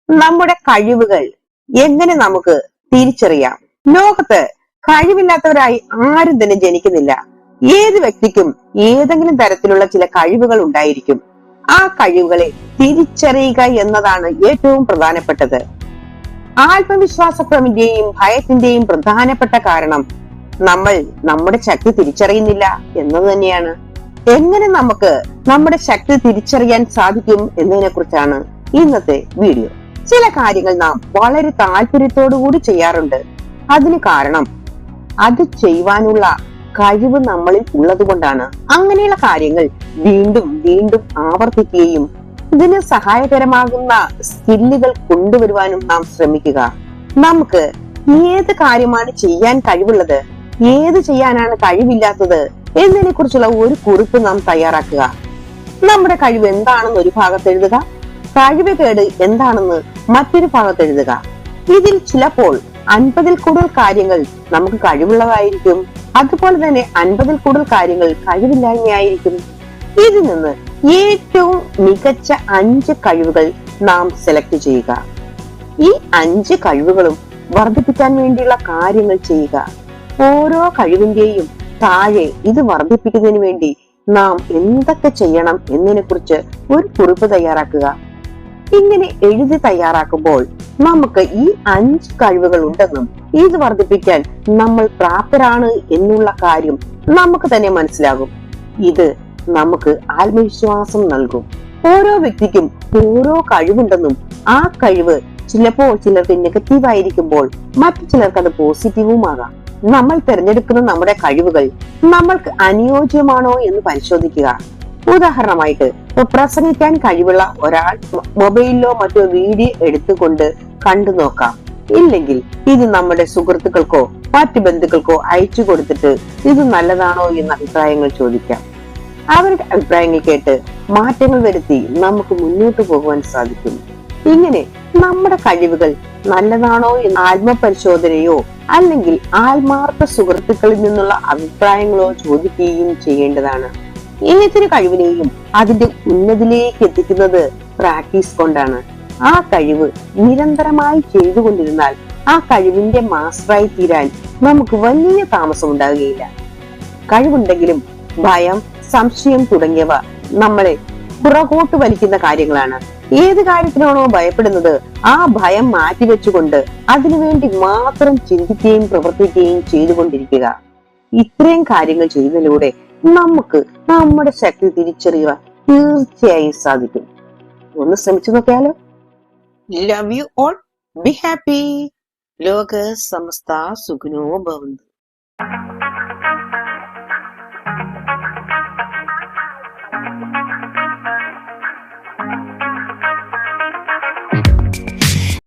നമ്മുടെ കഴിവുകൾ എങ്ങനെ നമുക്ക് തിരിച്ചറിയാം? ലോകത്ത് കഴിവില്ലാത്തവരായി ആരും തന്നെ ജനിക്കുന്നില്ല. ഏത് വ്യക്തിക്കും ഏതെങ്കിലും തരത്തിലുള്ള ചില കഴിവുകൾ ഉണ്ടായിരിക്കും. ആ കഴിവുകളെ തിരിച്ചറിയുക എന്നതാണ് ഏറ്റവും പ്രധാനപ്പെട്ടത്. ആത്മവിശ്വാസക്കുറവിന്റെയും ഭയത്തിന്റെയും പ്രധാനപ്പെട്ട കാരണം നമ്മൾ നമ്മുടെ ശക്തി തിരിച്ചറിയുന്നില്ല എന്നത് തന്നെയാണ്. എങ്ങനെ നമുക്ക് നമ്മുടെ ശക്തി തിരിച്ചറിയാൻ സാധിക്കും എന്നതിനെ കുറിച്ചാണ് ഇന്നത്തെ വീഡിയോ. ചില കാര്യങ്ങൾ നാം വളരെ താല്പര്യത്തോടു കൂടി ചെയ്യാറുണ്ട്. അതിന് കാരണം അത് ചെയ്യുവാനുള്ള കഴിവ് നമ്മളിൽ ഉള്ളതുകൊണ്ടാണ്. അങ്ങനെയുള്ള കാര്യങ്ങൾ വീണ്ടും വീണ്ടും ആവർത്തിക്കുകയും ഇതിന് സഹായകരമാകുന്ന സ്കില്ലുകൾ കൊണ്ടുവരുവാനും നാം ശ്രമിക്കുക. നമുക്ക് ഏത് കാര്യമാണ് ചെയ്യാൻ കഴിവുള്ളത്, ഏത് ചെയ്യാനാണ് കഴിവില്ലാത്തത് എന്നതിനെ കുറിച്ചുള്ള ഒരു കുറിപ്പ് നാം തയ്യാറാക്കുക. നമ്മുടെ കഴിവ് എന്താണെന്ന് ഒരു ഭാഗത്ത് എഴുതുക, കഴിവുകേട് എന്താണെന്ന് മറ്റൊരു ഭാഗത്ത് എഴുതുക. ഇതിൽ ചിലപ്പോൾ 50-ൽ കൂടുതൽ കാര്യങ്ങൾ നമുക്ക് കഴിവുള്ളതായിരിക്കും, അതുപോലെ തന്നെ 50-ൽ കൂടുതൽ കാര്യങ്ങൾ കഴിവില്ലായ്മയായിരിക്കും. ഇതിൽ നിന്ന് ഏറ്റവും മികച്ച 5 കഴിവുകൾ നാം സെലക്ട് ചെയ്യുക. ഈ 5 കഴിവുകളും വർദ്ധിപ്പിക്കാൻ വേണ്ടിയുള്ള കാര്യങ്ങൾ ചെയ്യുക. ഓരോ കഴിവിന്റെയും താഴെ ഇത് വർദ്ധിപ്പിക്കുന്നതിന് വേണ്ടി നാം എന്തൊക്കെ ചെയ്യണം എന്നതിനെ കുറിച്ച് ഒരു കുറിപ്പ് തയ്യാറാക്കുക. ഇങ്ങനെ എഴുതി തയ്യാറാക്കുമ്പോൾ നമുക്ക് ഈ 5 കഴിവുകൾ ഉണ്ടെന്നും ഇത് വർദ്ധിപ്പിക്കാൻ നമ്മൾ പ്രാപ്തരാണ് എന്നുള്ള കാര്യം നമുക്ക് തന്നെ മനസ്സിലാകും. ഇത് നമുക്ക് ആത്മവിശ്വാസം നൽകും. ഓരോ വ്യക്തിക്കും ഓരോ കഴിവുണ്ടെന്നും ആ കഴിവ് ചിലപ്പോൾ ചിലർക്ക് നെഗറ്റീവ് ആയിരിക്കുമ്പോൾ മറ്റു ചിലർക്ക് അത് പോസിറ്റീവുമാകാം. നമ്മൾ തിരഞ്ഞെടുക്കുന്ന നമ്മുടെ കഴിവുകൾ നമ്മൾക്ക് അനുയോജ്യമാണോ എന്ന് പരിശോധിക്കുക. ഉദാഹരണമായിട്ട് പ്രസംഗിക്കാൻ കഴിവുള്ള ഒരാൾ മൊബൈലിലോ മറ്റോ വീഡിയോ എടുത്തുകൊണ്ട് കണ്ടു നോക്കാം. ഇല്ലെങ്കിൽ ഇത് നമ്മുടെ സുഹൃത്തുക്കൾക്കോ മറ്റു ബന്ധുക്കൾക്കോ അയച്ചു കൊടുത്തിട്ട് ഇത് നല്ലതാണോ എന്ന അഭിപ്രായങ്ങൾ ചോദിക്കാം. അവരുടെ അഭിപ്രായങ്ങൾ കേട്ട് മാറ്റങ്ങൾ വരുത്തി നമുക്ക് മുന്നോട്ട് പോകുവാൻ സാധിക്കും. ഇങ്ങനെ നമ്മുടെ കഴിവുകൾ നല്ലതാണോ എന്ന ആത്മപരിശോധനയോ അല്ലെങ്കിൽ ആത്മാർത്ഥ സുഹൃത്തുക്കളിൽ നിന്നുള്ള അഭിപ്രായങ്ങളോ ചോദിക്കുകയും ചെയ്യേണ്ടതാണ്. ഏതൊരു കഴിവിനെയും അതിന്റെ ഉന്നതിലേക്ക് എത്തിക്കുന്നത് പ്രാക്ടീസ് കൊണ്ടാണ്. ആ കഴിവ് നിരന്തരമായി ചെയ്തുകൊണ്ടിരുന്നാൽ ആ കഴിവിന്റെ മാസ്റ്ററായി തീരാൻ നമുക്ക് വലിയ താമസം ഉണ്ടാകുകയില്ല. കഴിവുണ്ടെങ്കിലും ഭയം, സംശയം തുടങ്ങിയവ നമ്മളെ പുറകോട്ട് വലിക്കുന്ന കാര്യങ്ങളാണ്. ഏത് കാര്യത്തിനാണോ ഭയപ്പെടുന്നത് ആ ഭയം മാറ്റിവെച്ചുകൊണ്ട് അതിനുവേണ്ടി മാത്രം ചിന്തിക്കുകയും പ്രവർത്തിക്കുകയും ചെയ്തുകൊണ്ടിരിക്കുക. ഇത്രയും കാര്യങ്ങൾ ചെയ്യുന്നതിലൂടെ നമുക്ക് നമ്മുടെ ശക്തി തിരിച്ചറിയുവാൻ തീർച്ചയായും സാധിക്കും. ഒന്ന് ശ്രമിച്ചു നോക്കിയാലോ? Love you all, be happy. ലോക സമസ്ത സുഖിനോ ഭവന്തു.